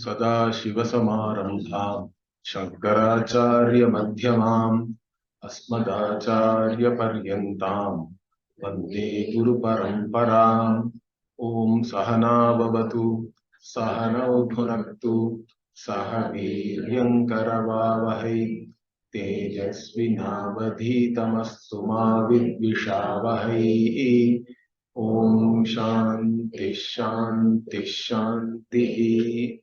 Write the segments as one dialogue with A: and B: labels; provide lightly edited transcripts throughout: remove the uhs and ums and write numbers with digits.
A: सदाशिवसमारम्भां शङ्कराचार्यमध्यमाम् अस्मदाचार्यपर्यन्तां वन्दे गुरुपरम्पराम्। ॐ सहना भवतु सहनौ भुनक्तु सह वीर्यङ्करवावहै तेजस्विनावधीतमस्तु मा विद्विषावहै। Om Shanti Shanti Shanti.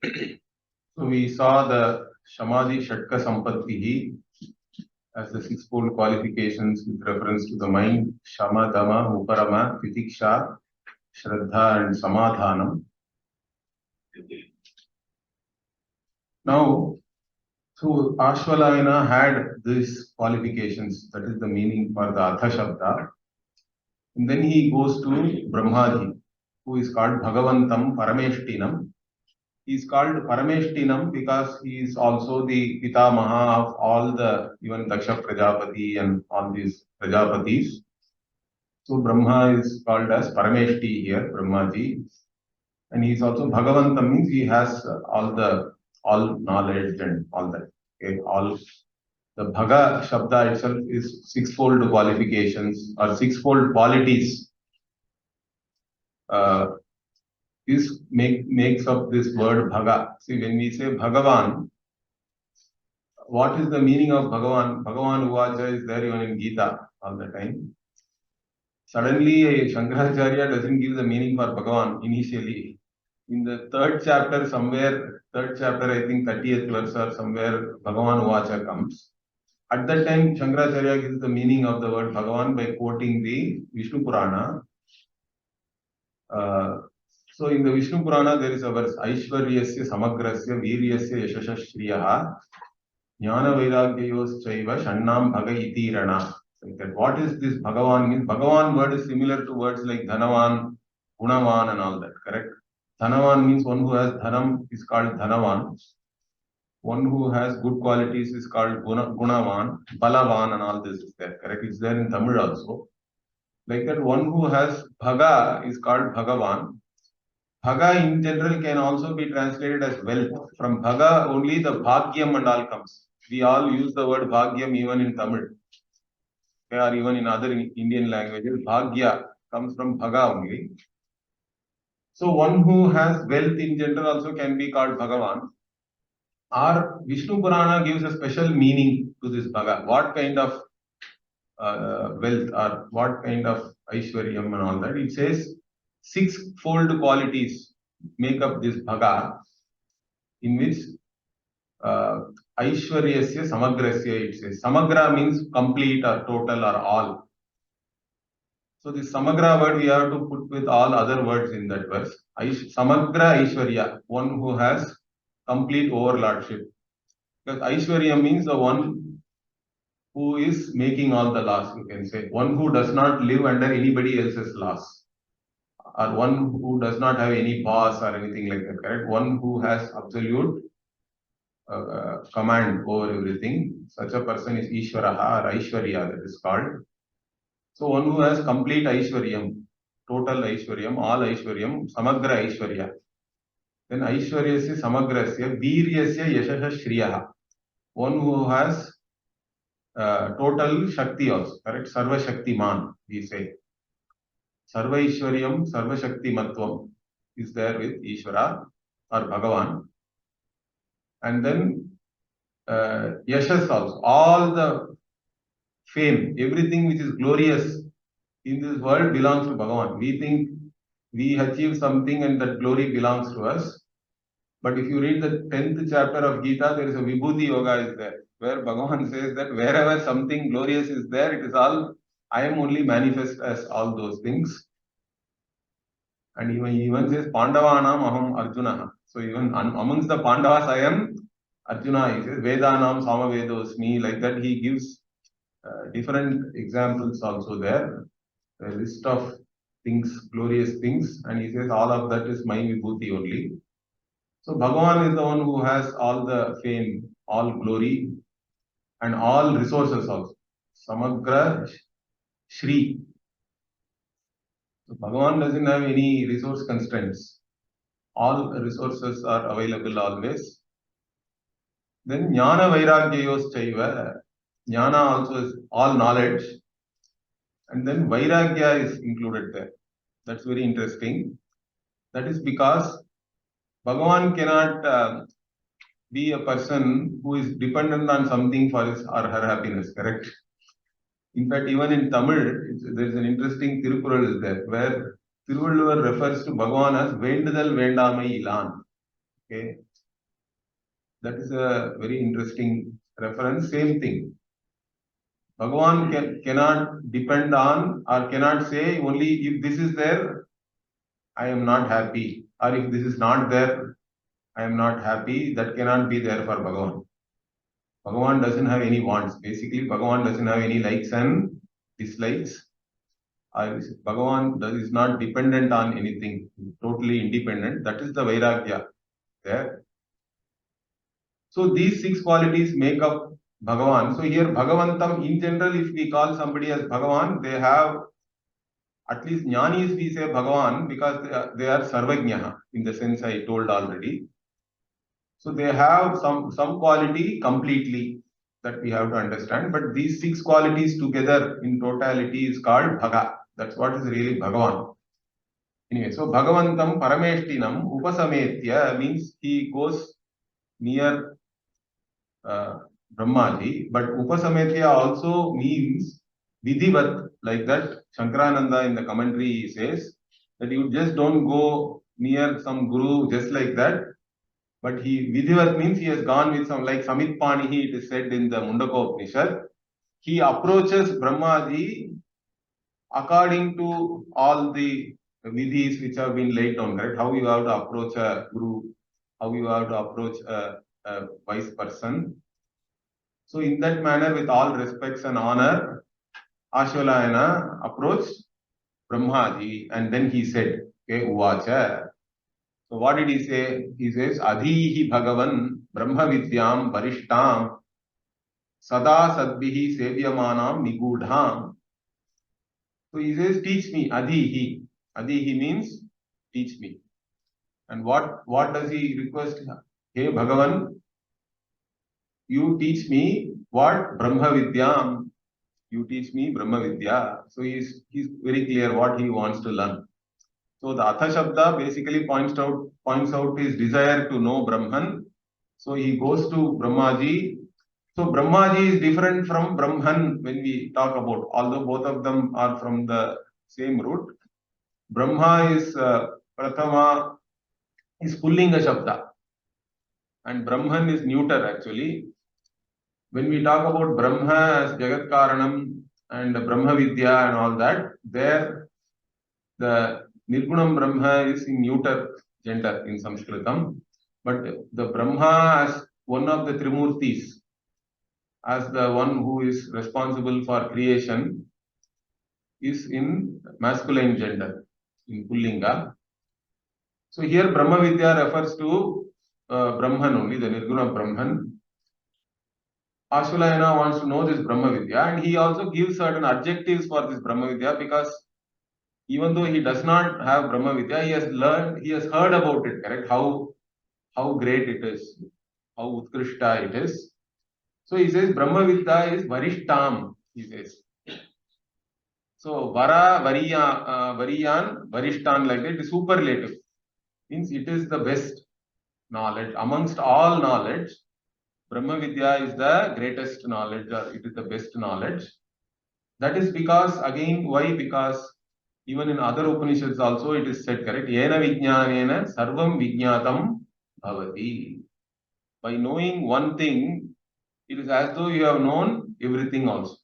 A: So we saw the Samadhi Shatka Sampattihi as the sixfold qualifications with reference to the mind: Shama, Dama, Uparama, Titiksha, Shraddha and Samadhanam. Now, so Ashvalayana had these qualifications, that is the meaning for the Atha Shabda. And then he goes to Brahmaji, who is called Bhagavantam Parameshtinam. He is called Parameshtinam because he is also the Pitamaha of all the, even Daksha Prajapati and all these Prajapatis. So Brahma is called as Parameshti here, Brahmaji. And he is also Bhagavantam, means he has all knowledge and all that. Okay, all the Bhaga Shabda itself is sixfold qualifications or sixfold qualities. This makes up this word Bhaga. See, when we say Bhagavan, what is the meaning of Bhagavan? Bhagavan Uvacha is there even in Gita all the time. Suddenly, Shankaracharya doesn't give the meaning for Bhagavan initially. In the third chapter, I think 30th verse or somewhere, Bhagavan Uvacha comes. At that time, Shankaracharya gives the meaning of the word Bhagavan by quoting the Vishnu Purana. So in the Vishnu Purana, there is a verse, Aishwaryasya Samagrasya Viryasya Yashasha Shriyaha Jnana Vairagyayos Chaiva Shannam Bhaga Iti Rana. What is this Bhagavan means? Bhagavan word is similar to words like Dhanavan, Gunavan and all that, correct? Dhanavan means one who has Dhanam is called Dhanavan. One who has good qualities is called Gunavan, Balavan and all this is there, correct? It's there in Tamil also. Like that, one who has Bhaga is called Bhagavan. Bhaga in general can also be translated as wealth. From Bhaga only the Bhagyam and all comes. We all use the word Bhagyam even in Tamil. Or even in other Indian languages. Bhagya comes from Bhaga only. So one who has wealth in general also can be called Bhagavan. Our Vishnu Purana gives a special meaning to this Bhaga. What kind of wealth or what kind of Aishwaryam and all that. It says sixfold qualities make up this Bhaga, in which Aishwaryasya Samagrasya, it says. Samagra means complete or total or all. So this Samagra word we have to put with all other words in that verse. Samagra Aishwarya, one who has complete overlordship. Because Aishwarya means the one who is making all the laws, you can say. One who does not live under anybody else's laws. Or one who does not have any boss or anything like that, correct? One who has absolute command over everything. Such a person is Ishvaraha or Aishwarya, that is called. So one who has complete Aishwaryam, total Aishwaryam, all Aishwaryam, Samagra Aishwarya. Then Aishwaryasya Samagrasya, Viryasya Yashasha Shriyaha. One who has total Shakti also, correct? Sarva Shaktiman, we say. Sarva Ishwaryam, Sarva Shakti Matvam is there with Ishvara or Bhagavan. And then Yashas also, all the fame, everything which is glorious in this world belongs to Bhagavan. We think we achieve something and that glory belongs to us. But if you read the 10th chapter of Gita, there is a Vibhuti Yoga is there, where Bhagavan says that wherever something glorious is there, it is all, I am only manifest as all those things. And he even says, Pandavanam aham Arjuna. So even amongst the Pandavas, I am Arjuna. He says, Vedanam Samavedosmi. Like that, he gives different examples also there. A list of things, glorious things. And he says, all of that is my Vibhuti only. So Bhagavan is the one who has all the fame, all glory, and all resources also. Samagra Shri. So Bhagavan doesn't have any resource constraints. All resources are available always. Then Jnana Vairagyayos Chaiva. Jnana also is all knowledge. And then Vairagya is included there. That's very interesting. That is because Bhagavan cannot be a person who is dependent on something for his or her happiness, correct? In fact, even in Tamil, there is an interesting Tirukural is there, where Tiruvalluvar refers to Bhagavan as Vendudal Vendamai Ilan. Okay, that is a very interesting reference. Same thing. Bhagavan cannot depend on or cannot say only if this is there, I am not happy, or if this is not there, I am not happy. That cannot be there for Bhagavan. Bhagavan doesn't have any wants. Basically, Bhagavan doesn't have any likes and dislikes. Bhagavan is not dependent on anything, totally independent. That is the Vairagya there. So these 6 qualities make up Bhagavan. So here Bhagavantam, in general, if we call somebody as Bhagavan, they have, at least Jnanis we say Bhagavan because they are Sarvajnaha, in the sense I told already. So they have some quality completely that we have to understand. But these 6 qualities together in totality is called Bhaga. That's what is really Bhagavan. Anyway, so Bhagavantam Parameshtinam Upasametya means he goes near Brahmaji, but Upasametya also means Vidhivat, like that Shankarananda in the commentary says that you just don't go near some guru just like that, but Vidhivat means he has gone with some, like Samit Panihi, it is said in the Mundaka Upanishad. He approaches Brahmaji according to all the vidhis which have been laid down, right? How you have to approach a guru, how you have to approach a wise person. So in that manner, with all respects and honor, Ashvalayana approached Brahmaji, and then he said, okay, Uvacha. So what did he say? He says, Adhihi Bhagavan Brahma Vidyam Varishtam Sada Sadbihi Sevyamanam Nigudham. So he says, teach me, Adhihi. Adhihi means teach me. And what does he request? Hey Bhagavan, you teach me what? Brahma Vidyam. You teach me Brahma Vidya. So he's very clear what he wants to learn. So the Atha Shabda basically points out his desire to know Brahman. So he goes to Brahmaji. So Brahmaji is different from Brahman when we talk about, although both of them are from the same root. Brahma is Prathama, is Pullinga Shabda, and Brahman is neuter actually. When we talk about Brahma as Jagat Karanam and Brahma Vidya and all that, there the Nirgunam Brahma is in neuter gender in Sanskritam, but the Brahma as one of the Trimurtis, as the one who is responsible for creation, is in masculine gender, in Pullinga. So here Brahma Vidya refers to Brahman only, the Nirguna Brahman. Ashvalayana wants to know this Brahma Vidya, and he also gives certain adjectives for this Brahma Vidya, because even though he does not have Brahma Vidya, he has heard about it, correct? How great it is, how Utkrishta it is. So he says Brahma Vidya is Varishtam, he says. So Vara, Variyan, Varishtan, like that, it is superlative. Means it is the best knowledge. Amongst all knowledge, Brahma Vidya is the greatest knowledge, or it is the best knowledge. That is because, again, why? Because even in other Upanishads also it is said, correct? Yena Vijnanena Sarvam Vijnatam Bhavati. By knowing one thing, it is as though you have known everything also.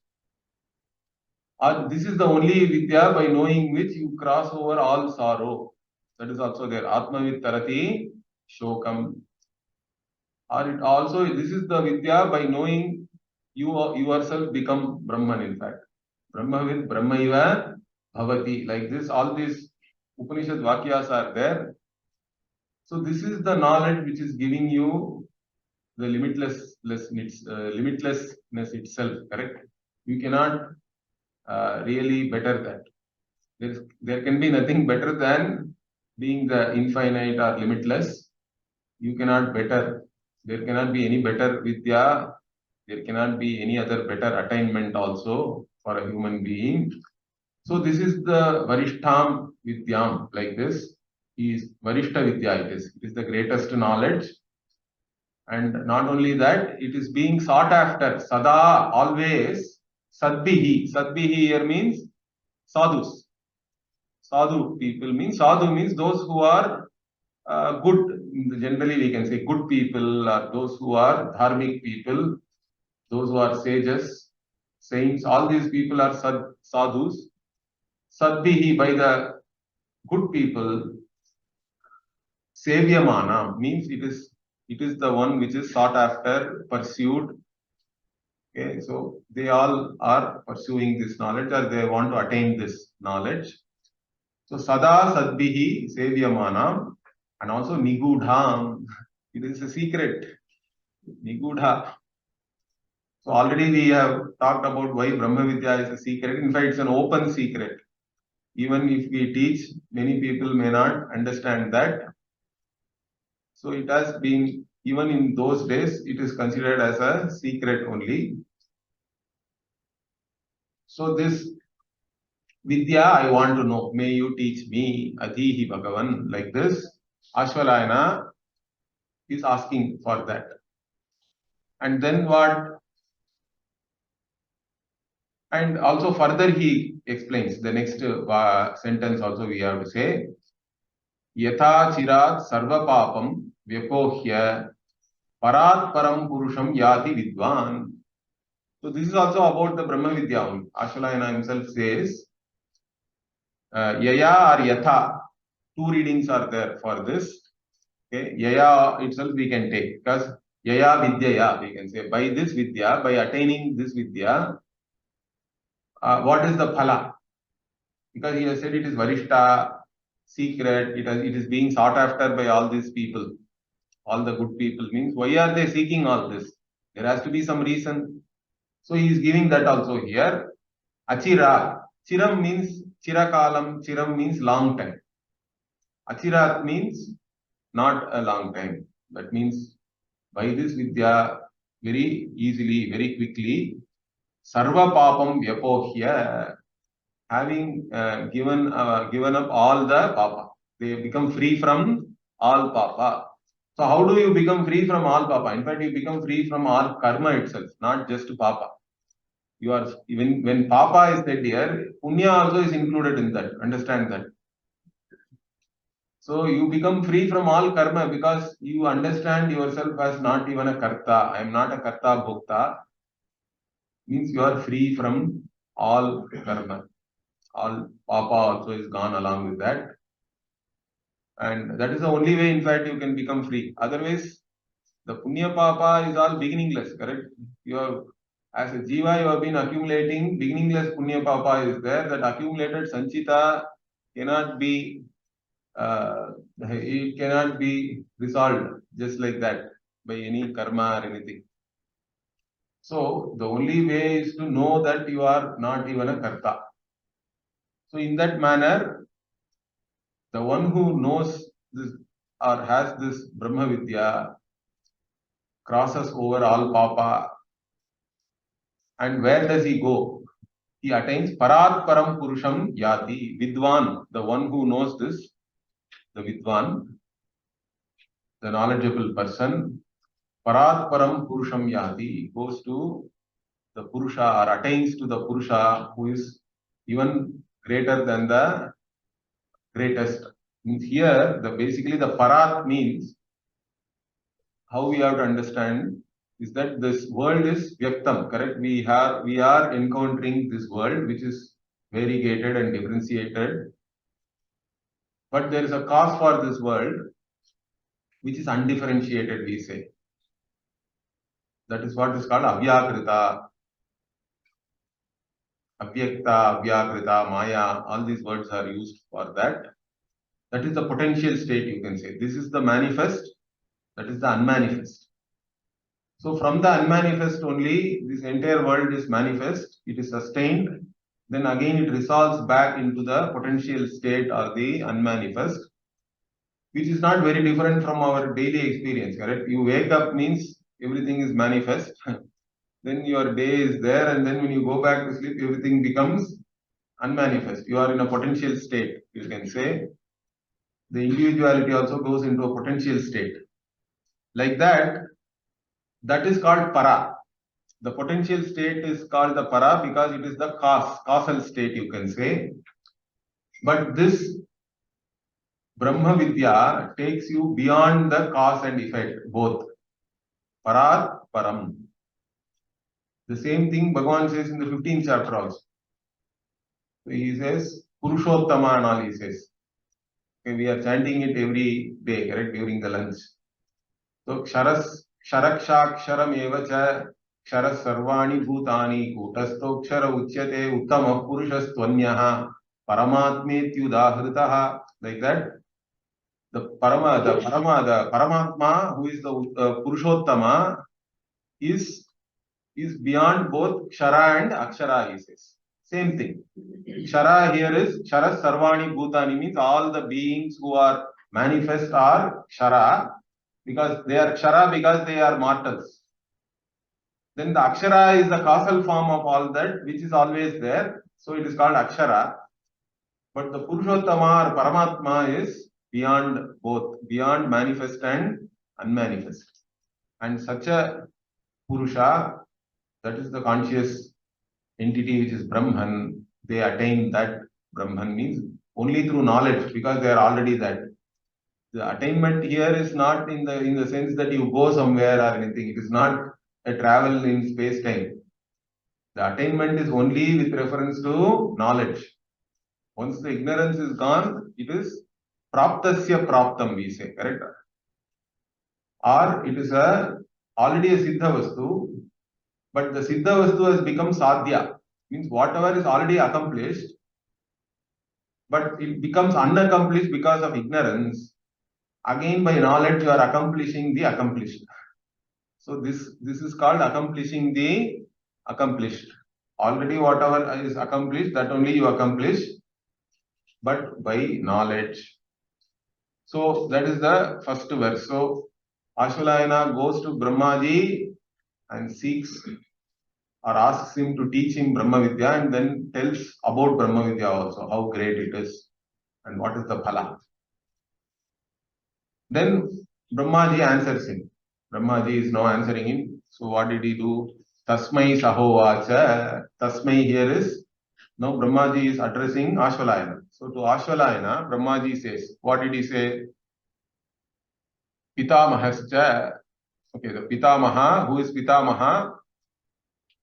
A: This is the only Vidya by knowing which you cross over all sorrow. That is also there. Atmavid Tarati Shokam. Or it also, this is the Vidya by knowing you yourself become Brahman, in fact. Brahmavid Brahmaiva Bhavati. Like this, all these Upanishad Vakyas are there. So this is the knowledge which is giving you the limitlessness itself, correct? You cannot really better that. There can be nothing better than being the infinite or limitless, you cannot better. There cannot be any better Vidya. There cannot be any other better attainment also for a human being. So this is the Varishtham Vidyam, like this. He is Varishta Vidya, it is. It is the greatest knowledge. And not only that, it is being sought after, Sada, always, Sadbihi. Sadbihi here means sadhus. Sadhu people means, sadhu means those who are good. Generally, we can say good people, or those who are dharmic people, those who are sages, saints. All these people are sadhus. Sadbihi, by the good people. Sevyamana means it is the one which is sought after, pursued. Okay, so they all are pursuing this knowledge, or they want to attain this knowledge. So Sada Sadbihi Sevyamana, and also Nigudham. It is a secret. Nigudha. So already we have talked about why Brahma Vidya is a secret. In fact, it's an open secret. Even if we teach, many people may not understand that. So it has been, even in those days, it is considered as a secret only. So this Vidya, I want to know. May you teach me, Adhihi Bhagavan, like this. Ashvalayana is asking for that. And then what? And also further he explains the next sentence also we have to say. Yatha chirat sarva papam vyapohya parat param purusham yati vidwan. So this is also about the Brahma Vidya. Ashvalayana himself says, Yaya or Yatha. Two readings are there for this. Okay, Yaya itself we can take, because Yaya Vidyaya, we can say, by this Vidya, by attaining this Vidya, what is the phala? Because he has said it is Varishta, secret, it is being sought after by all these people, all the good people. Means, why are they seeking all this? There has to be some reason. So he is giving that also here. Achira, Chiram means Chirakalam, Chiram means long time. Achirat means not a long time. That means by this Vidya, very easily, very quickly, Sarva Papam Vyapohya, having given up all the Papa. They become free from all Papa. So how do you become free from all Papa? In fact, you become free from all karma itself, not just Papa. You are, even when Papa is said here, Punya also is included in that. Understand that. So you become free from all karma because you understand yourself as not even a karta. I am not a karta bhokta. Means you are free from all karma. All papa also is gone along with that. And that is the only way, in fact, you can become free. Otherwise, the punya papa is all beginningless, correct? You have, as a jiva, you have been accumulating beginningless punya papa is there. That accumulated sanchita cannot be it cannot be resolved just like that by any karma or anything. So the only way is to know that you are not even a karta. So in that manner, the one who knows this or has this Brahma Vidya crosses over all papa. And where does he go? He attains Parat Param Purusham Yati, Vidwan, the one who knows this, the Vidwan, the knowledgeable person. Parat Param Purusham Yati goes to the Purusha or attains to the Purusha who is even greater than the greatest. Means here, basically the Parat means, how we have to understand is that this world is Vyaktam, correct? We are encountering this world which is variegated and differentiated. But there is a cause for this world which is undifferentiated, we say. That is what is called Avyakrita. Avyakta, Avyakrita, Maya, all these words are used for that. That is the potential state, you can say. This is the manifest, that is the unmanifest. So from the unmanifest only, this entire world is manifest, it is sustained, then again it resolves back into the potential state or the unmanifest. which is not very different from our daily experience, correct? You wake up means everything is manifest. Then your day is there, and then when you go back to sleep, everything becomes unmanifest. You are in a potential state, you can say. The individuality also goes into a potential state. Like that, that is called para. The potential state is called the para because it is the causal state, you can say. But this Brahma Vidya takes you beyond the cause and effect, both. Parat, Param. The same thing Bhagavan says in the 15th chapter also. So he says, Purushottama and all he says. Okay, we are chanting it every day, correct, during the lunch. So, Sharakshaksharam eva cha Ksharas sarvani bhutani kutastokshara uchyate uttama purushas tvanyaha paramatmetyudahritaha. Like that. The Paramatma, who is the Purushottama, is beyond both Kshara and Akshara, he says. Same thing. Kshara here is Kshara Sarvani Bhutani, means all the beings who are manifest are Kshara, because they are Kshara because they are mortals. Then the Akshara is the causal form of all that, which is always there. So it is called Akshara. But the Purushottama or Paramatma is beyond both, beyond manifest and unmanifest. And such a Purusha, that is the conscious entity which is Brahman, they attain that. Brahman means only through knowledge, because they are already that. The attainment here is not in the sense that you go somewhere or anything. It is not a travel in space-time. The attainment is only with reference to knowledge. Once the ignorance is gone, it is praptasya praptam, we say, correct? Or it is already a siddha vastu, but the siddha vastu has become sadhya, means whatever is already accomplished, but it becomes unaccomplished because of ignorance. Again, by knowledge, you are accomplishing the accomplished. So this is called accomplishing the accomplished. Already whatever is accomplished, that only you accomplish, but by knowledge. So that is the first verse. So Ashvalayana goes to Brahmaji and seeks or asks him to teach him Brahma Vidya, and then tells about Brahma Vidya also, how great it is and what is the phala. Then Brahmaji answers him. Brahmaji is now answering him. So what did he do? Tasmai sahovacha. Tasmai here is, now Brahmaji is addressing Ashvalayana. So to Ashvalayana, Brahmaji says, what did he say? Pitamahascha. Okay, the Pitamaha, who is Pitamaha?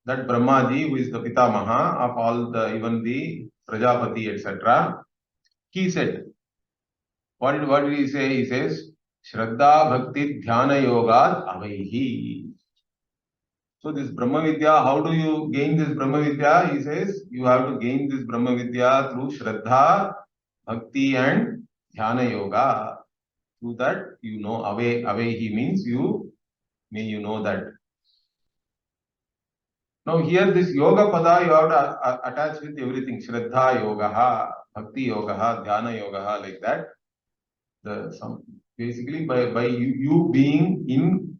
A: That Brahmaji, who is the Pitamaha of all the, even the Prajapati, etc. He said, what did he say? He says, Shraddha Bhakti Dhyana Yoga Avaihi. So this Brahma Vidya, how do you gain this Brahma Vidya? He says, you have to gain this Brahma Vidya through Shraddha, Bhakti and Dhyana Yoga. Through that, you know, Avaihi means you know that. Now here this Yoga Pada you have to attach with everything. Shraddha Yoga, Bhakti Yoga, Dhyana Yoga, like that. Basically by you being in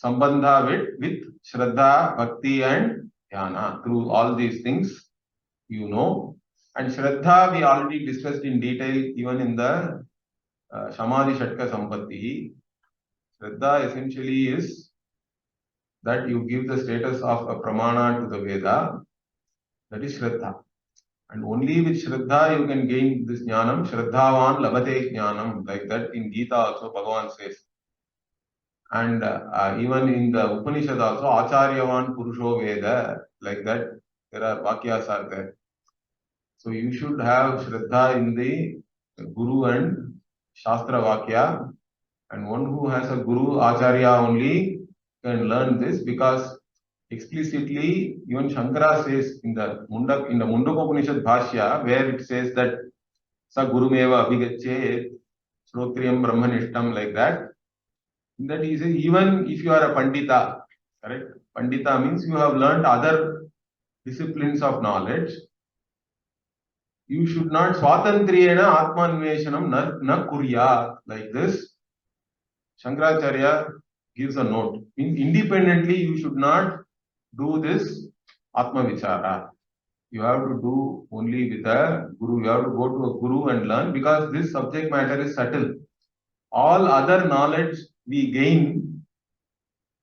A: sambandha with Shraddha, Bhakti and Dhyana. Through all these things, you know. And Shraddha we already discussed in detail even in the Samadhi Shatka Sampatti. Shraddha essentially is that you give the status of a pramana to the Veda. That is Shraddha. And only with Shraddha you can gain this jnanam. Shraddhavan labhate jnanam. Like that in Gita also Bhagavan says. And even in the Upanishad also, Acharyavan Purusho Veda. Like that, there are Vakyas are there. So you should have Shraddha in the Guru and Shastra Vakya. And one who has a Guru, Acharya only can learn this, because explicitly even Shankara says in the Mundaka Upanishad Bhashya, where it says that Sa Gurumeva Abhigachet Shrotriyam Brahmanishtam, like that. That he says, even if you are a Pandita, correct? Pandita means you have learnt other disciplines of knowledge. You should not swatantriyena atmanveshanam na kuryat. Like this, Shankaracharya gives a note. Independently, you should not do this atma vichara. You have to do only with a guru. You have to go to a guru and learn, because this subject matter is subtle. All other knowledge we gain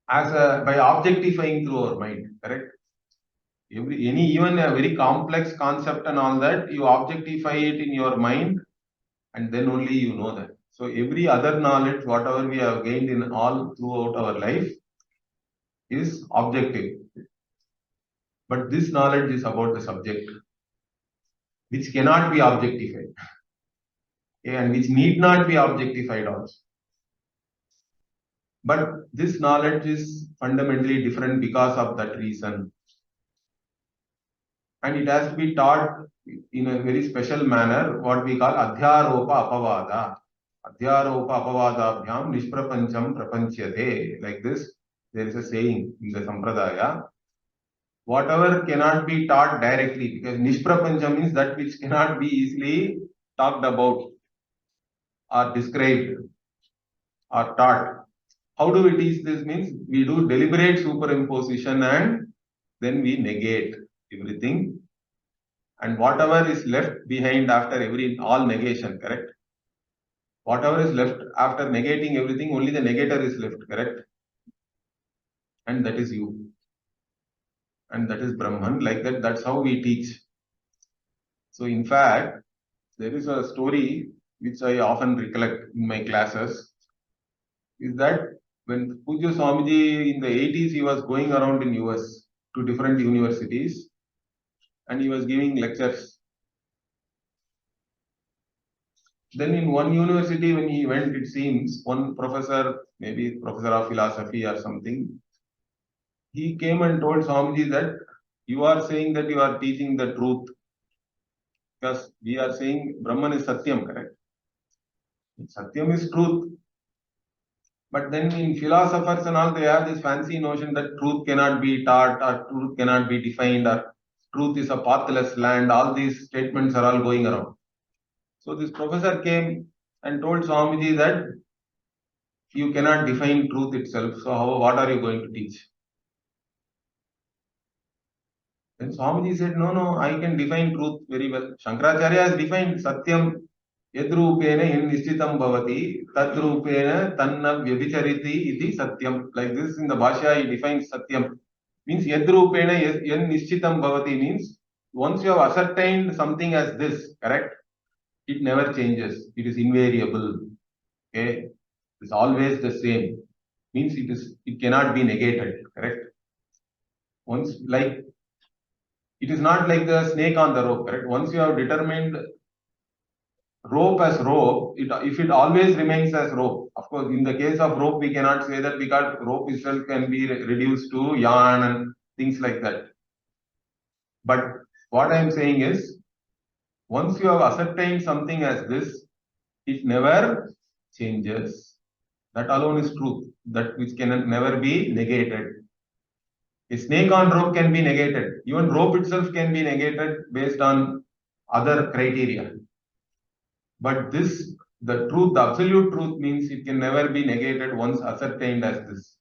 A: by objectifying through our mind. Correct? Even a very complex concept and all that, you objectify it in your mind, and then only you know that. So every other knowledge, whatever we have gained in all throughout our life, is objective. But this knowledge is about the subject, which cannot be objectified, and which need not be objectified also. But this knowledge is fundamentally different because of that reason. And it has to be taught in a very special manner, what we call Adhyaropa Apavada. Adhyaropa Apavadabhyam Nishprapancham Prapanchyate. Like this, there is a saying in the Sampradaya. Whatever cannot be taught directly, because Nishprapancham means that which cannot be easily talked about or described or taught. How do we teach this? Means we do deliberate superimposition and then we negate everything. And whatever is left behind after all negation, correct? Whatever is left after negating everything, only the negator is left, correct? And that is you. And that is Brahman. Like that, that's how we teach. So in fact, there is a story which I often recollect in my classes, is that when Pujya Swamiji in the 80s, he was going around in US to different universities and he was giving lectures. Then in one university when he went, it seems, one professor, maybe professor of philosophy or something, he came and told Swamiji that you are saying that you are teaching the truth, because we are saying Brahman is Satyam, correct? Satyam is truth. But then in philosophers and all, they have this fancy notion that truth cannot be taught or truth cannot be defined or truth is a pathless land. All these statements are all going around. So this professor came and told Swamiji that you cannot define truth itself. So what are you going to teach? Then Swamiji said, no, I can define truth very well. Shankaracharya has defined Satyam yadrupena yen nishchitam bhavati tadrupena tanna vyabhichariti iti Satyam. Like this in the Bhashya he defines Satyam. Means yadrupena yen nishchitam bhavati means once you have ascertained something as this, correct? It never changes. It is invariable. Okay? It's always the same. Means it cannot be negated, correct? Once, like, it is not like the snake on the rope, correct? Once you have determined rope as rope, if it always remains as rope, of course, in the case of rope, we cannot say that, because rope itself can be reduced to yarn and things like that. But what I am saying is, once you have ascertained something as this, it never changes. That alone is truth, that which can never be negated. A snake on rope can be negated. Even rope itself can be negated based on other criteria. But this, the truth, the absolute truth means it can never be negated once ascertained as this.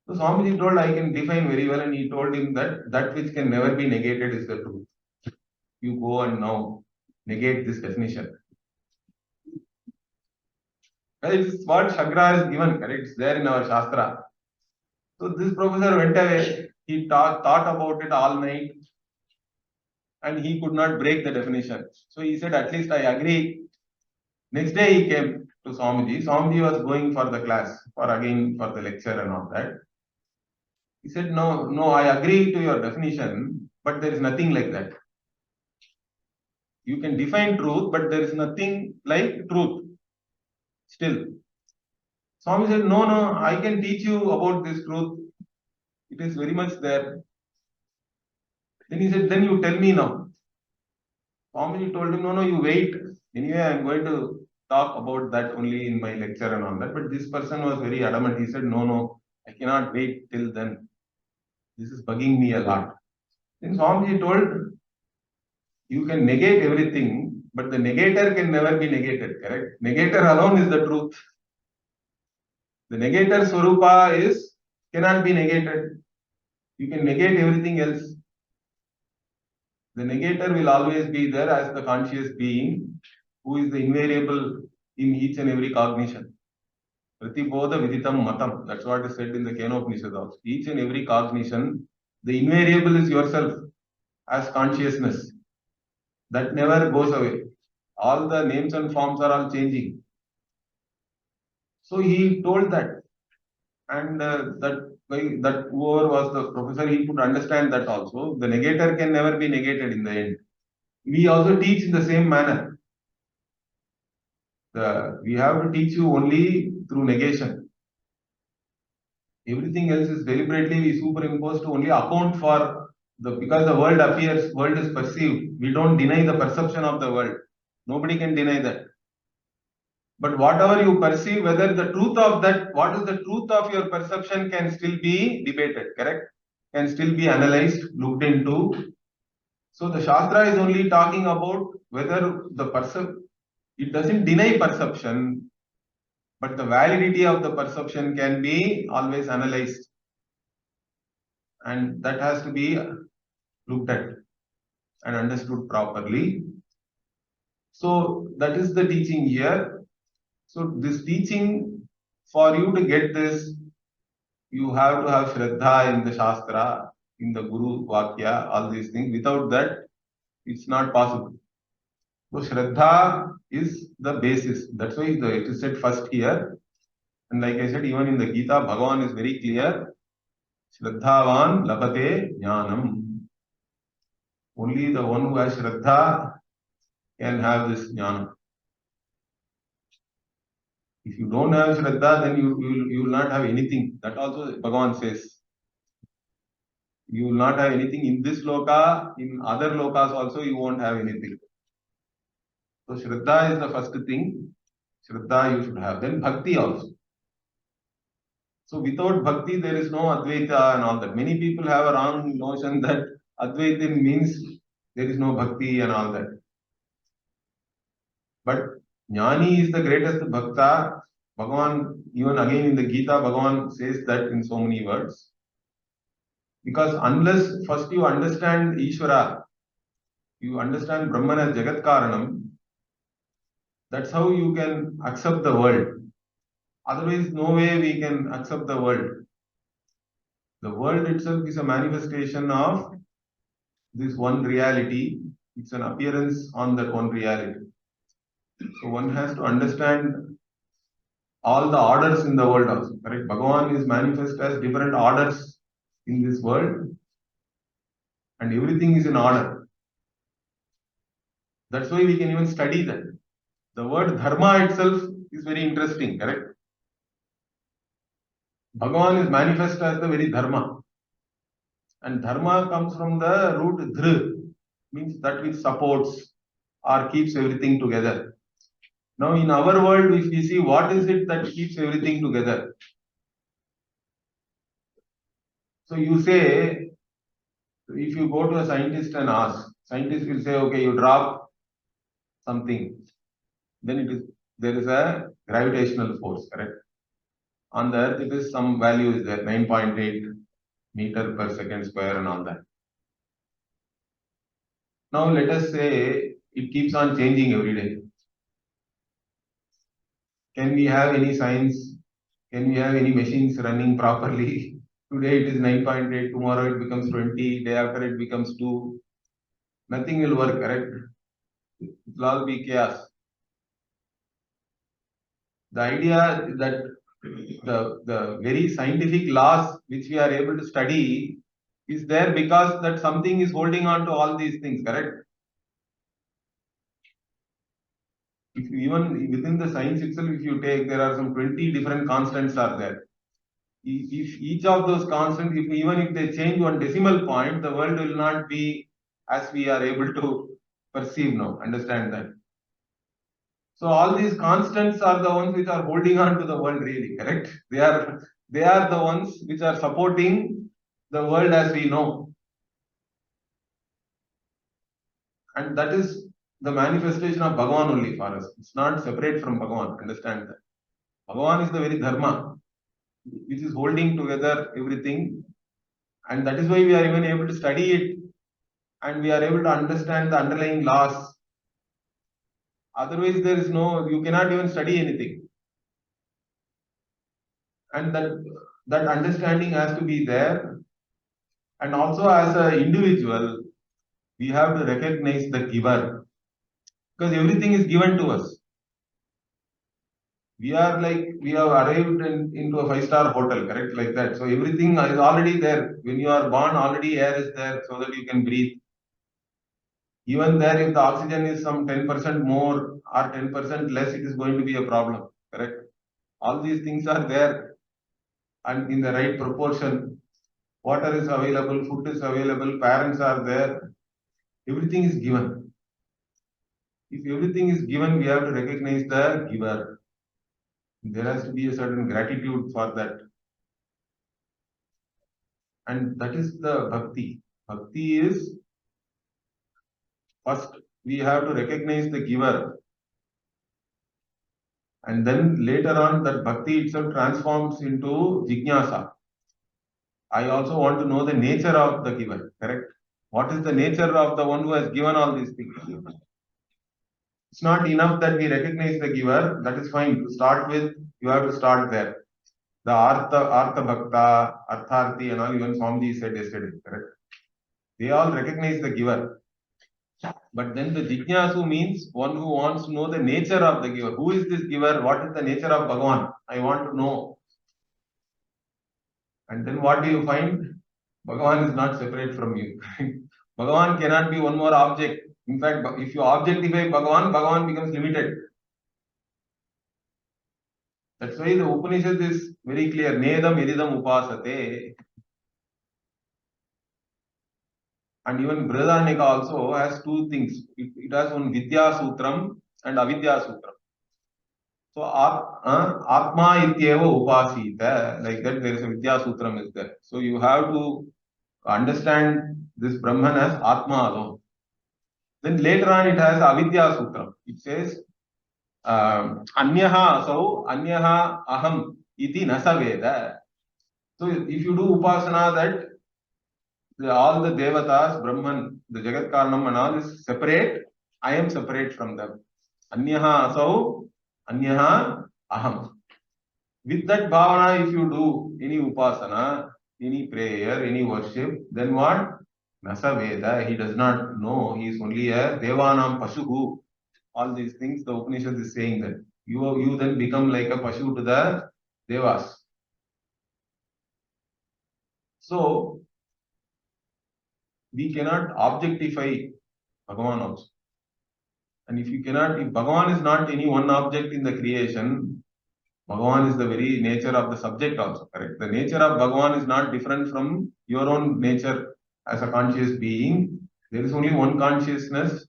A: So Swamiji told, I can define very well, and he told him that which can never be negated is the truth. You go and now negate this definition. It's what Shankara has given, correct? It's there in our Shastra. So this professor went away. He thought about it all night and he could not break the definition. So he said, at least I agree. Next day he came to Swamiji. Swamiji was going for the class, for the lecture and all that. He said, no, I agree to your definition, but there is nothing like that. You can define truth, but there is nothing like truth. Still. Swami said, no, I can teach you about this truth. It is very much there. Then he said, then you tell me now. Swamiji told him, no, you wait. Anyway, I am going to talk about that only in my lecture and all that. But this person was very adamant. He said, no, I cannot wait till then. This is bugging me a lot. Then Swamiji told, You can negate everything, but the negator can never be negated, correct? Negator alone is the truth. The negator Swarupa cannot be negated. You can negate everything else. The negator will always be there as the conscious being who is the invariable in each and every cognition. Pratibodha viditam matam. That's what is said in the Kenopanishad also. Each and every cognition, the invariable is yourself as consciousness. That never goes away. All the names and forms are all changing. So he told that, and that whoever was the professor, he could understand that also. The negator can never be negated in the end. We also teach in the same manner. We have to teach you only through negation. Everything else is deliberately we superimpose to only account for because the world appears, world is perceived. We don't deny the perception of the world. Nobody can deny that. But whatever you perceive, whether the truth of that, what is the truth of your perception can still be debated, correct? Can still be analyzed, looked into. So the Shastra is only talking about whether it doesn't deny perception, but the validity of the perception can be always analyzed. And that has to be looked at and understood properly. So that is the teaching here. So this teaching, for you to get this, you have to have Shraddha in the Shastra, in the Guru Vakya, all these things. Without that, it's not possible. So Shraddha is the basis. That's why it is said first here. And like I said, even in the Gita, Bhagavan is very clear. Shraddhavan labhate jnanam. Only the one who has Shraddha can have this jnana. If you don't have Shraddha, then you will not have anything. That also Bhagavan says. You will not have anything in this loka, in other lokas also you won't have anything. So Shraddha is the first thing. Shraddha you should have. Then Bhakti also. So without Bhakti there is no Advaita and all that. Many people have a wrong notion that Advaita means there is no Bhakti and all that. But Jnani is the greatest Bhakta. Bhagavan, even again in the Gita, Bhagavan says that in so many words. Because unless first you understand Ishvara, you understand Brahman as Jagat Karanam, that's how you can accept the world. Otherwise, no way we can accept the world. The world itself is a manifestation of this one reality. It's an appearance on that one reality. So one has to understand all the orders in the world also. Correct? Bhagavan is manifest as different orders in this world, and everything is in order. That's why we can even study that. The word dharma itself is very interesting, correct? Bhagavan is manifest as the very dharma. And dharma comes from the root dhr, means that which supports or keeps everything together. Now in our world, if we see what is it that keeps everything together. So you say, if you go to a scientist and ask, scientist will say, okay, you drop something, then there is a gravitational force, correct? On the earth, it is some value is there, 9.8 meter per second square and all that. Now let us say it keeps on changing every day. Can we have any science? Can we have any machines running properly? Today it is 9.8, tomorrow it becomes 20, day after it becomes 2. Nothing will work, correct? It will all be chaos. The idea that the very scientific laws which we are able to study is there because that something is holding on to all these things, correct? If you, even within the science itself, if you take, there are some 20 different constants are there. If each of those constants, even if they change one decimal point, the world will not be as we are able to perceive now, understand that. So all these constants are the ones which are holding on to the world really, correct? They are the ones which are supporting the world as we know. And that is the manifestation of Bhagavan only for us. It's not separate from Bhagavan. Understand that. Bhagavan is the very dharma which is holding together everything. And that is why we are even able to study it and we are able to understand the underlying laws. Otherwise, there is no, you cannot even study anything. And that understanding has to be there. And also, as an individual, we have to recognize the giver because everything is given to us. We are like, we have arrived into a five-star hotel, correct? Like that. So everything is already there. When you are born, already air is there so that you can breathe. Even there, if the oxygen is some 10% more or 10% less, it is going to be a problem, correct? All these things are there and in the right proportion. Water is available, food is available, parents are there. Everything is given. If everything is given, we have to recognize the giver. There has to be a certain gratitude for that. And that is the bhakti. Bhakti is, first we have to recognize the giver. And then later on that bhakti itself transforms into jijnasa. I also want to know the nature of the giver, correct? What is the nature of the one who has given all these things? It's not enough that we recognize the giver, that is fine. To start with, you have to start there. The Artha Bhakta, Artharthi and all, even Swamiji said yesterday, correct? They all recognize the giver. But then the Jijnasu means one who wants to know the nature of the giver. Who is this giver? What is the nature of Bhagavan? I want to know. And then what do you find? Bhagavan is not separate from you. Bhagavan cannot be one more object. In fact, if you objectify Bhagavan, Bhagavan becomes limited. That's why the Upanishad is very clear. Nedam ididam upasate. And even Brihadaranyaka also has two things. It has one Vidya Sutram and Avidya Sutram. So Atma ityeva upasita. Like that, there is a Vidya Sutram is there. So you have to understand this Brahman as Atma alone. Then later on it has Avidya Sutram. It says Anyaha asau, Anyaha aham iti nasaveda. So if you do upasana that all the devatas, Brahman, the Jagat Karanam and all is separate, I am separate from them. Anyaha asau, Anyaha aham. With that bhavana, if you do any upasana, any prayer, any worship, then what? Nasaveda, he does not know, he is only a Devanam Pashuhu. All these things, the Upanishad is saying that you then become like a Pashu to the Devas. So, we cannot objectify Bhagavan also. And if Bhagavan is not any one object in the creation, Bhagavan is the very nature of the subject also, correct? The nature of Bhagavan is not different from your own nature as a conscious being. There is only one consciousness.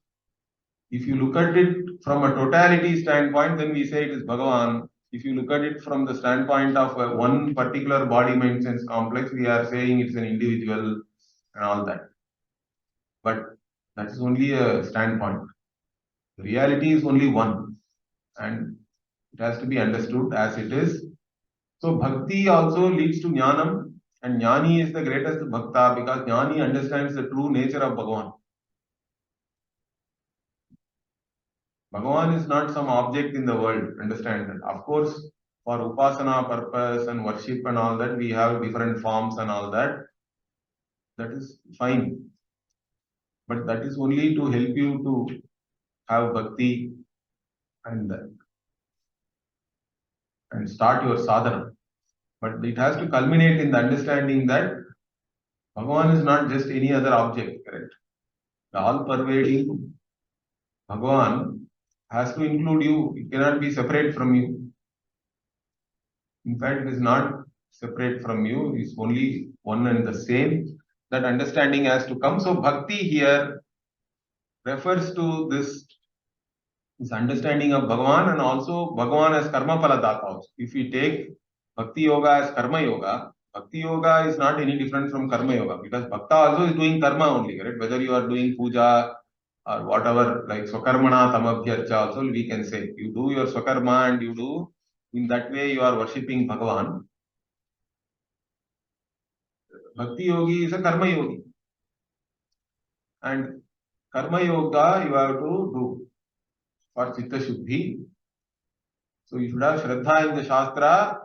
A: If you look at it from a totality standpoint, then we say it is Bhagavan. If you look at it from the standpoint of one particular body, mind, sense complex, we are saying it's an individual and all that. But that is only a standpoint. The reality is only one. And it has to be understood as it is. So bhakti also leads to jnanam, and jnani is the greatest bhakta because jnani understands the true nature of Bhagavan. Bhagavan is not some object in the world, understand that. Of course, for upasana purpose and worship and all that, we have different forms and all that. That is fine. But that is only to help you to have bhakti and start your sadhana. But it has to culminate in the understanding that Bhagavan is not just any other object, correct? The all-pervading Bhagavan has to include you. It cannot be separate from you. In fact, it is not separate from you. It's only one and the same. That understanding has to come. So bhakti here refers to this understanding of Bhagavan and also Bhagavan as karma phaladata also. If we take bhakti yoga as karma yoga, bhakti yoga is not any different from karma yoga because bhakta also is doing karma only, right? Whether you are doing puja or whatever, like Swakarmana Tamabhyarcha also we can say. You do your Swakarma and you do, in that way you are worshipping Bhagavan. Bhakti Yogi is a Karma Yogi. And Karma Yoga you have to do for Chitta Shuddhi. So you should have Shraddha in the Shastra,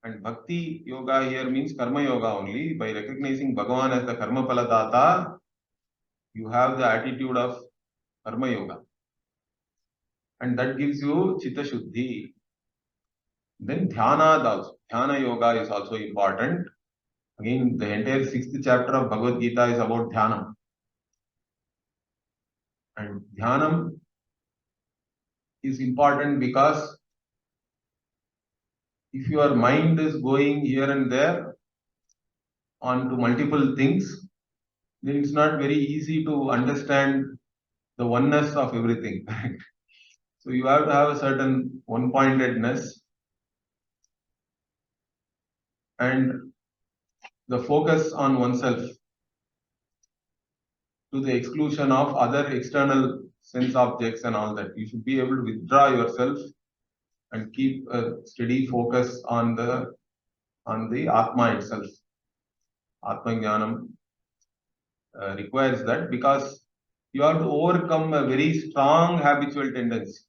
A: and Bhakti Yoga here means Karma Yoga only. By recognizing Bhagavan as the Karma Paladata, you have the attitude of Karma Yoga. And that gives you Chitta Shuddhi. Then Dhyana also. Dhyana Yoga is also important. Again, the entire 6th chapter of Bhagavad Gita is about Dhyana. And Dhyanam is important because if your mind is going here and there onto multiple things, then it's not very easy to understand the oneness of everything. So you have to have a certain one-pointedness and the focus on oneself to the exclusion of other external sense objects and all that. You should be able to withdraw yourself and keep a steady focus on the Atma itself. Atma Jnanam requires that because you have to overcome a very strong habitual tendency.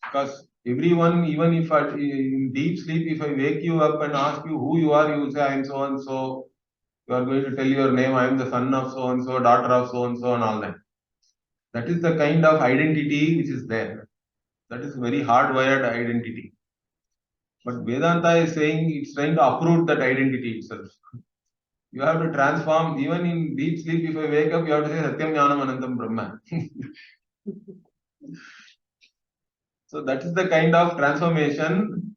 A: Because everyone, even if in deep sleep, if I wake you up and ask you who you are, you will say I am so and so. You are going to tell your name, I am the son of so and so, daughter of so and so, and all that. That is the kind of identity which is there. That is very hardwired identity. But Vedanta is saying it's trying to uproot that identity itself. You have to transform, even in deep sleep, if I wake up, you have to say Satyam Jnanam Anantam Brahma. So that is the kind of transformation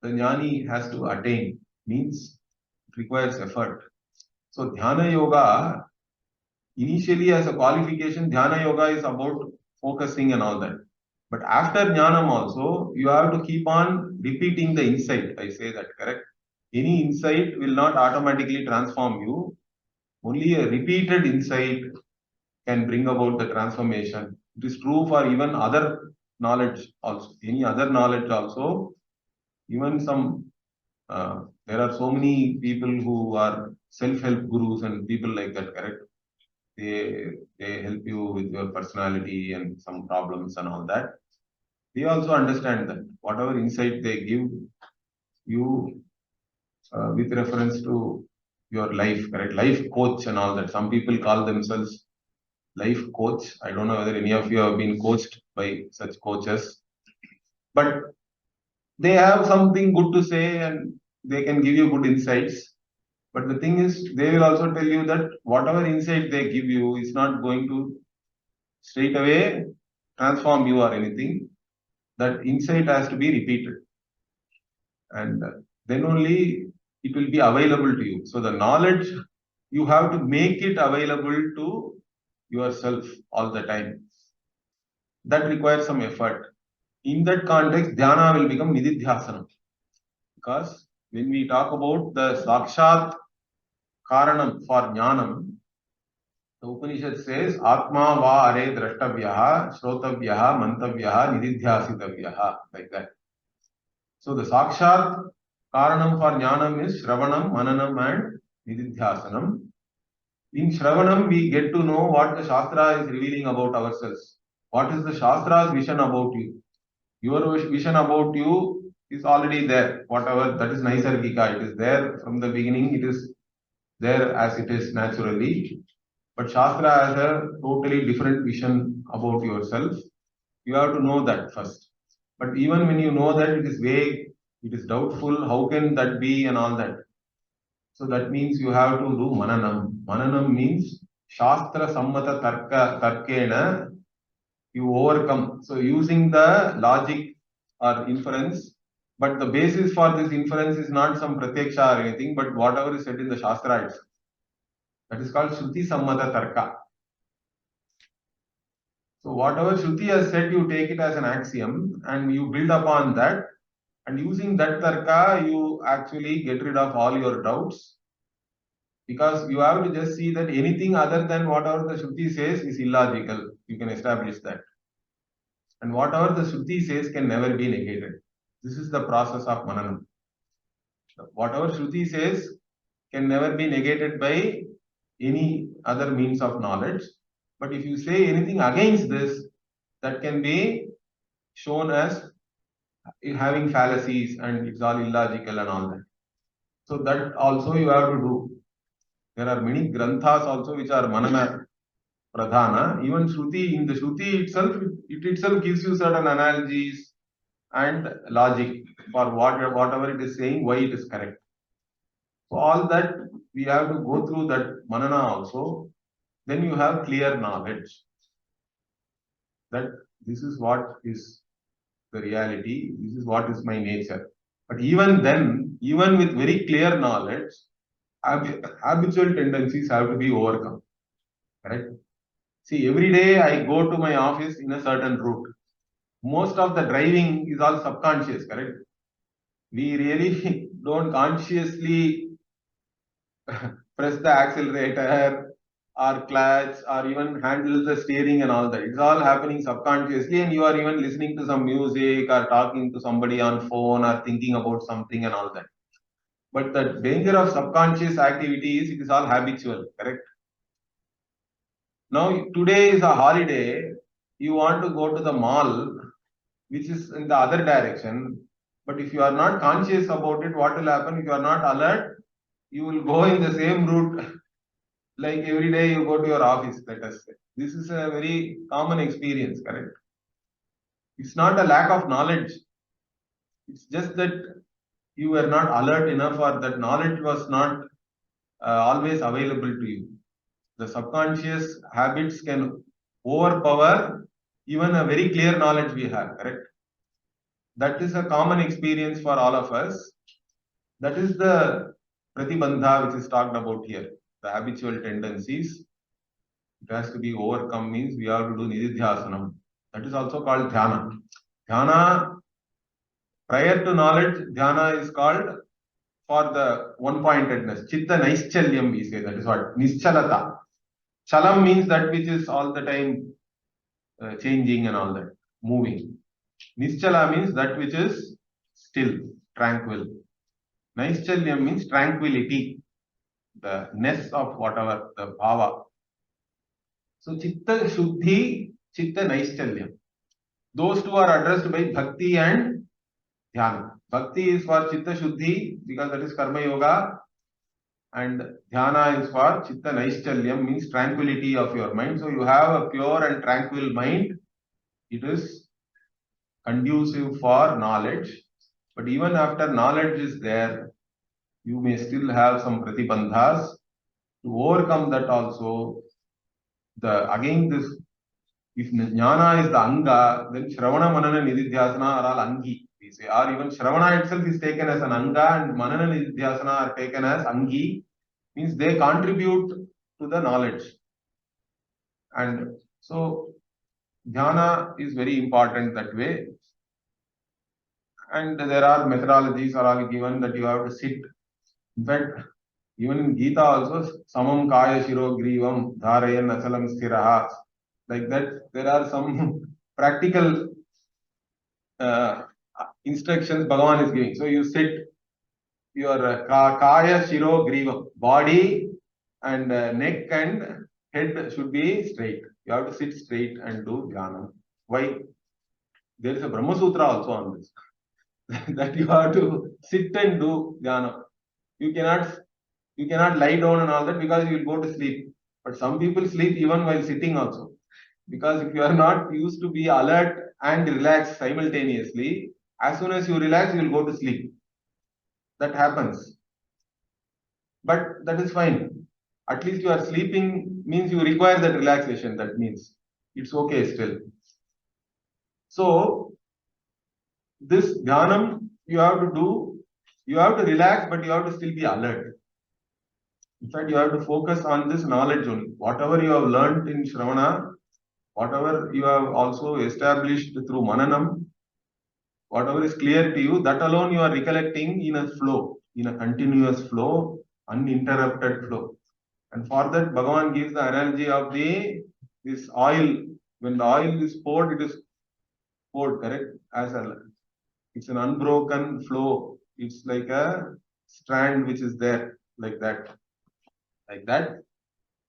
A: the jnani has to attain. Means it requires effort. So Dhyana Yoga, initially as a qualification, Dhyana Yoga is about focusing and all that. But after Jnanam also, you have to keep on repeating the insight. I say that, correct? Any insight will not automatically transform you. Only a repeated insight can bring about the transformation. It is true for even other knowledge also. Any other knowledge also, even some, there are so many people who are self-help gurus and people like that, correct? They help you with your personality and some problems and all that. They also understand that whatever insight they give you with reference to your life, correct? Life coach and all that. Some people call themselves life coach. I don't know whether any of you have been coached by such coaches, but they have something good to say and they can give you good insights. But the thing is, they will also tell you that whatever insight they give you is not going to straight away transform you or anything. That insight has to be repeated. And then only it will be available to you. So the knowledge, you have to make it available to yourself all the time. That requires some effort. In that context, dhyana will become nididhyasana. Because when we talk about the sakshat karanam for jnanam, the Upanishad says, Atma va are drashtavyaha, shrotavyaha, mantavyaha, nididhyasitavyaha, like that. So the sakshat karanam for jnanam is shravanam, mananam and nididhyasanam. In shravanam, we get to know what the Shastra is revealing about ourselves. What is the Shastra's vision about you? Your vision about you is already there. Whatever, that is Naisargika. It is there from the beginning. It is there as it is naturally. But Shastra has a totally different vision about yourself. You have to know that first. But even when you know that, it is vague, it is doubtful, how can that be and all that. So that means you have to do mananam. Mananam means Shastra Sammata Tarkena, you overcome. So using the logic or inference, but the basis for this inference is not some pratyaksha or anything, but whatever is said in the Shastra itself. That is called Shruti Sammata Tarka. So whatever Shruti has said, you take it as an axiom and you build upon that. And using that tarka, you actually get rid of all your doubts Because you have to just see that anything other than whatever the Shruti says is illogical. You can establish that. And whatever the Shruti says can never be negated. This is the process of Mananam. Whatever Shruti says can never be negated by any other means of knowledge. But if you say anything against this, that can be shown as having fallacies and it's all illogical and all that. So that also you have to do. There are many granthas also which are Manana Pradhana. Even Shruti, in the Shruti itself, it itself gives you certain analogies and logic for whatever it is saying, why it is correct. So all that we have to go through that Manana also. Then you have clear knowledge that this is what is the reality, this is what is my nature. But even then, even with very clear knowledge, habitual tendencies have to be overcome. Correct? See, every day I go to my office in a certain route. Most of the driving is all subconscious, correct? We really don't consciously press the accelerator or clutch or even handle the steering and all that. It's all happening subconsciously, and you are even listening to some music or talking to somebody on phone or thinking about something and all that. But the danger of subconscious activity is it is all habitual, correct? Now, today is a holiday. You want to go to the mall, which is in the other direction. But if you are not conscious about it, what will happen? If you are not alert, you will go in the same route like every day you go to your office, let us say. This is a very common experience, correct? It's not a lack of knowledge. It's just that you were not alert enough or that knowledge was not always available to you. The subconscious habits can overpower even a very clear knowledge we have, correct? That is a common experience for all of us. That is the pratibandha which is talked about here, the habitual tendencies. It has to be overcome means we have to do nididhyasanam. That is also called dhyana. Dhyana, prior to knowledge, dhyana is called for the one-pointedness. Chitta naischalyam we say, that is what? Nischalata. Chalam means that which is all the time changing and all that, moving. Nischala means that which is still, tranquil. Naischalyam means tranquility, the ness of whatever, the bhava. So chitta shuddhi, chitta naischalyam. Those two are addressed by bhakti and dhyana. Bhakti is for chitta shuddhi because that is karma yoga, and dhyana is for chitta naischalyam, means tranquility of your mind. So you have a pure and tranquil mind. It is conducive for knowledge. But even after knowledge is there, you may still have some pratibandhas. To overcome that also, again this, if jnana is the anga, then shravana, manana, nididhyasana are all angi. We say, or even shravana itself is taken as an anga and manana, nididhyasana are taken as angi, means they contribute to the knowledge. And so dhyana is very important that way. And there are methodologies are all given that you have to sit. In fact, even in Gita also, samam kaya shiro grivam dharayan achalam sthiraha. Like that, there are some practical instructions Bhagavan is giving. So you sit, your kaya shiro grivam, body and neck and head should be straight. You have to sit straight and do dhyana. Why? There is a Brahma Sutra also on this. That you have to sit and do dhyana. You cannot lie down and all that because you will go to sleep. But some people sleep even while sitting also. Because if you are not used to be alert and relaxed simultaneously, as soon as you relax, you will go to sleep. That happens. But that is fine. At least you are sleeping means you require that relaxation. That means it's okay still. So this dhyanam you have to do, you have to relax, but you have to still be alert. In fact, you have to focus on this knowledge only. Whatever you have learned in Shravana, whatever you have also established through Mananam, whatever is clear to you, that alone you are recollecting in a flow, in a continuous flow. uninterrupted flow. And for that, Bhagavan gives the analogy of this oil. When the oil is poured, it is poured, correct? It's an unbroken flow. It's like a strand which is there, like that. Like that.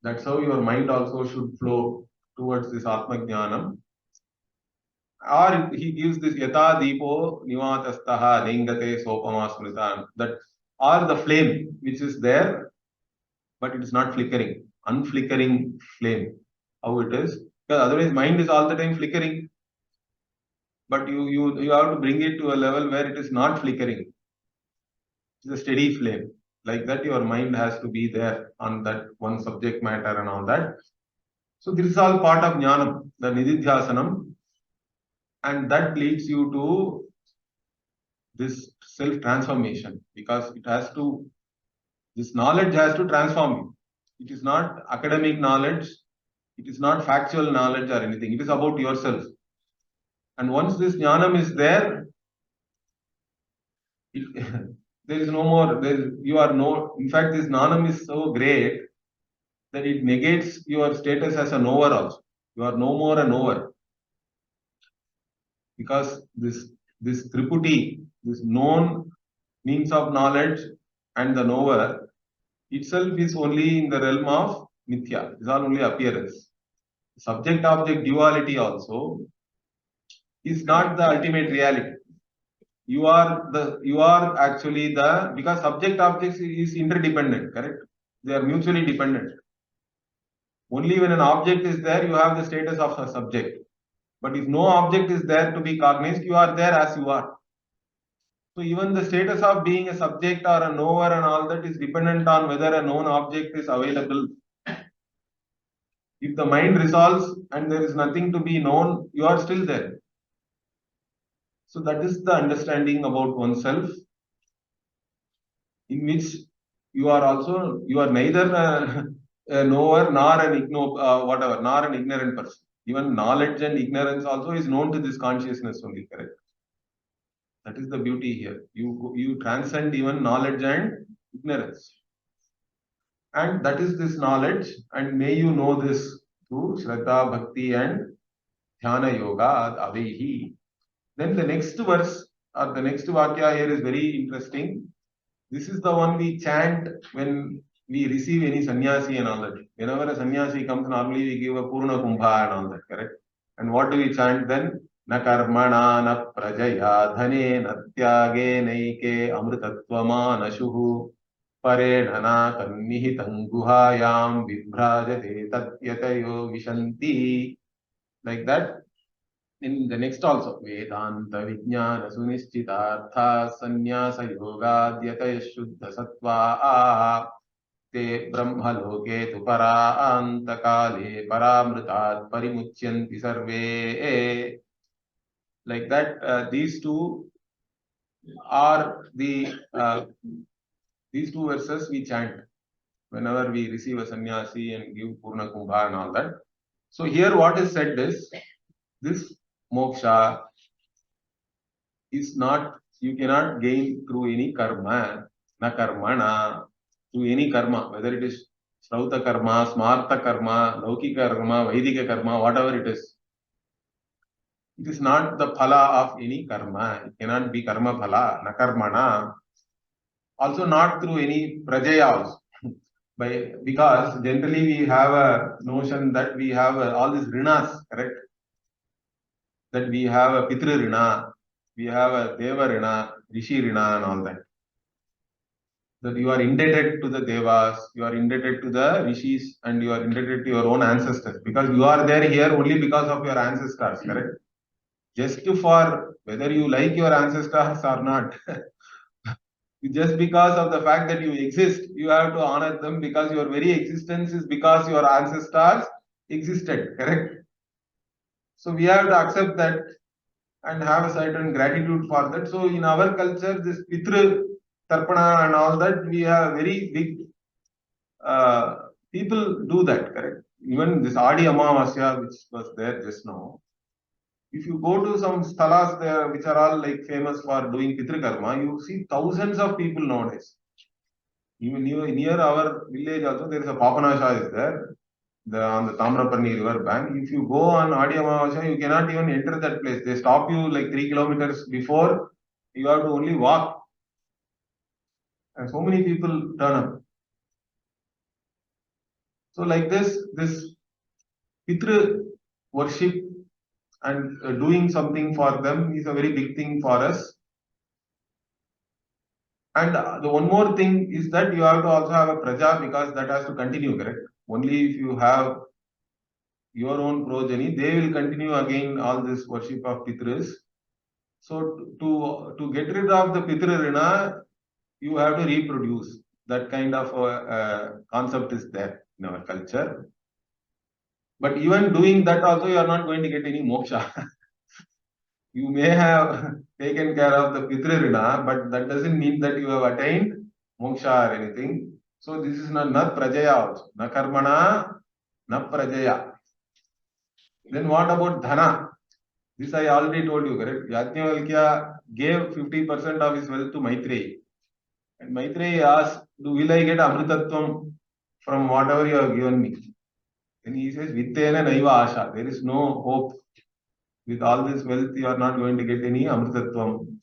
A: That's how your mind also should flow towards this Atma Jnanam. Or he gives this Yata Deepo Nivatastaha Lingate Sopama Smritan. That or the flame which is there, but it is not flickering. Unflickering flame. How it is? Because otherwise mind is all the time flickering. But you have to bring it to a level where it is not flickering. It's a steady flame. Like that, your mind has to be there on that one subject matter and all that. So this is all part of jnanam, the nididhyasanam, and that leads you to this self-transformation because this knowledge has to transform you. It is not academic knowledge, it is not factual knowledge or anything, it is about yourself. And once this jnanam is there, there is no more, in fact, this jnanam is so great that it negates your status as a knower also. You are no more a knower. Because this triputi, this known means of knowledge and the knower itself is only in the realm of mithya. It's all only appearance. Subject-object duality also is not the ultimate reality. You are actually because subject-object is interdependent, correct? They are mutually dependent. Only when an object is there, you have the status of a subject. But if no object is there to be cognized, you are there as you are. So even the status of being a subject or a knower and all that is dependent on whether a known object is available. If the mind resolves and there is nothing to be known, you are still there. So that is the understanding about oneself, in which you are neither a knower nor nor an ignorant person. Even knowledge and ignorance also is known to this consciousness only, correct? That is the beauty here. You transcend even knowledge and ignorance. And that is this knowledge, and may you know this through Shraddha, Bhakti and Dhyana Yoga, Avehi. Then the next verse, or the next Vakya here is very interesting. This is the one we chant when we receive any sannyasi and all that. Whenever a sannyasi comes, normally we give a Purna Kumbha and all that, correct? And what do we chant then? Na karmana na prajaya dhane na tyage naike amritatvama nashuhu parenana kannihitam guhayam vibhrajate tatyatayo vishanti. Like that. In the next also, Vedanta Vijnana Sunischitartha Sannyasa Yoga Dyataya Shuddha Sattva Te Brahma Loke Tu Para Antakale Paramritat Parimuchyanti Sarve. Like that, these two are these two verses we chant whenever we receive a sannyasi and give Purna Kumbha and all that. So here what is said is, this moksha is not, you cannot gain through any karma, na karmana, through any karma, whether it is Srauta karma, Smarta karma, Laukika karma, Vaidika karma, whatever it is. It is not the phala of any karma. It cannot be karma phala, na karmana. Also not through any prajaya also. Because generally we have a notion that we have all these rinas, correct? That we have a Pitru Rina, we have a Deva Rina, Rishi Rina and all that. That you are indebted to the Devas, you are indebted to the Rishis and you are indebted to your own ancestors. Because you are there here only because of your ancestors, correct? Just for whether you like your ancestors or not. Just because of the fact that you exist, you have to honor them because your very existence is because your ancestors existed, correct? So we have to accept that and have a certain gratitude for that. So in our culture, this Pitru Tarpana and all that, we have very big, people do that, correct? Even this Adi Amavasya, which was there just now, if you go to some sthalas there, which are all like famous for doing Pitru Karma, you see thousands of people nowadays. Even near our village also there is a Papanasha is there. On the Tamraparni river bank. If you go on Adi Amavasya, you cannot even enter that place. They stop you like 3 kilometers before. You have to only walk. And so many people turn up. So like this Pitra worship and doing something for them is a very big thing for us. And the one more thing is that you have to also have a praja because that has to continue, correct? Only if you have your own progeny, they will continue again all this worship of Pitras. So to get rid of the Pitra Rina, you have to reproduce. That kind of concept is there in our culture. But even doing that also, you are not going to get any moksha. You may have taken care of the Pitra Rina, but that doesn't mean that you have attained moksha or anything. So this is not prajaya also. Na karmana, na prajaya. Then what about dhana? This I already told you, correct? Yajnavalkya gave 50% of his wealth to Maitreyi. And Maitreyi asked, will I get Amritattvam from whatever you have given me? Then he says, Vittena Naiva Asha. There is no hope. With all this wealth, you are not going to get any Amritattvam.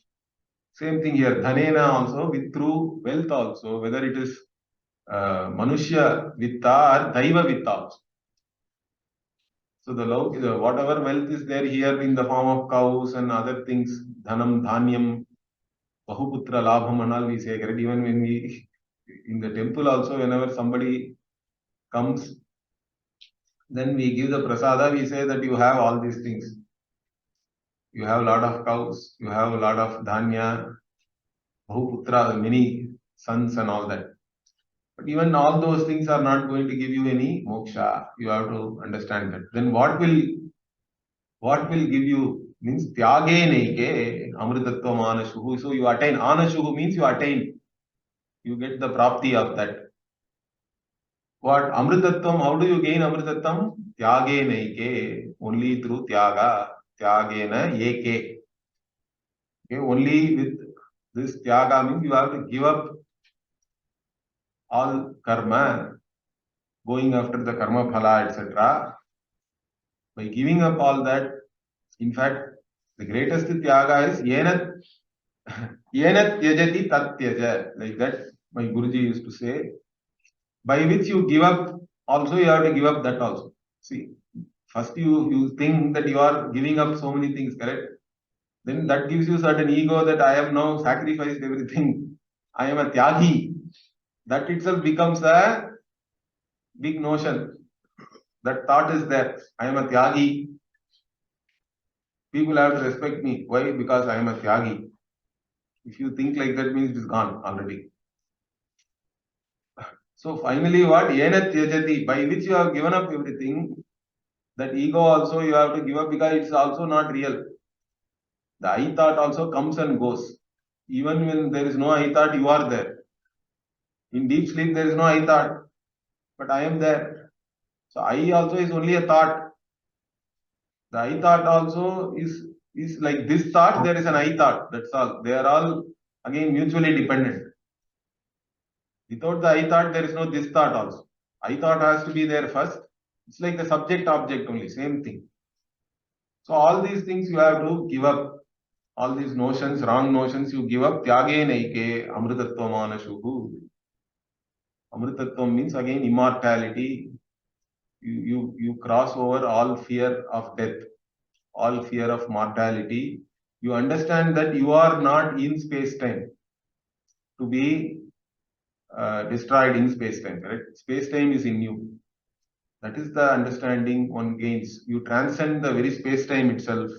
A: Same thing here. Dhanena also, with through wealth also, whether it is Manushya Vitta or Daiva Vitta also. So whatever wealth is there here in the form of cows and other things, Dhanam, Dhanyam, Bahuputra Labham and all we say, correct? Even when we, in the temple also, whenever somebody comes, then we give the prasada, we say that you have all these things. You have a lot of cows, you have a lot of dhanya, Bahuputra, many sons and all that. But even all those things are not going to give you any moksha. You have to understand that. Then what will give you means tyage neike amritattvam anashuhu. So you attain. Anashuhu means you attain. You get the prapti of that. What amritattvam? How do you gain amritattvam? Tyage neike. Only through tyaga. Tyagena eke. Okay, only with this tyaga means you have to give up all karma, going after the karma phala, etc. By giving up all that, in fact, the greatest tyaga is yenat tyajati tat tyaja. Like that, my Guruji used to say. By which you give up, also you have to give up that also. See, first you think that you are giving up so many things, correct? Then that gives you certain ego that I have now sacrificed everything. I am a tyagi. That itself becomes a big notion. That thought is there. I am a tyagi. People have to respect me. Why? Because I am a tyagi. If you think like that, means it is gone already. So finally what? Yenat tyajati, by which you have given up everything, that ego also you have to give up because it's also not real. The I thought also comes and goes. Even when there is no I thought, you are there. In deep sleep, there is no I thought, but I am there. So I also is only a thought. The I thought also is like this thought, there is an I thought. That's all. They are all again mutually dependent. Without the I thought, there is no this thought also. I thought has to be there first. It's like the subject object only, same thing. So all these things you have to give up. All these notions, wrong notions, you give up. Tyage naike amritattvam anashuhu. Amritattvam means again immortality. You cross over all fear of death, all fear of mortality. You understand that you are not in space-time to be destroyed in space-time, correct? Space-time is in you. That is the understanding one gains. You transcend the very space-time itself,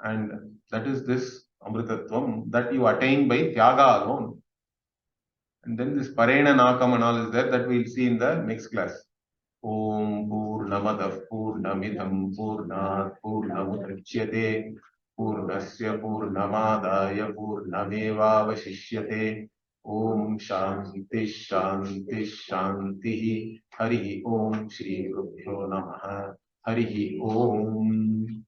A: and that is this amritattvam that you attain by tyaga alone. And then this parena nakam and all is there, that we'll see in the next class. Om Purnamadav Purnamidham Purnat Purnamudachyate Purnasya Purnamadaya Purnamevavashishyate. Om Shanti Shanti Shanti. Hari Om Shri Gurubhyo Namaha. Hari Om.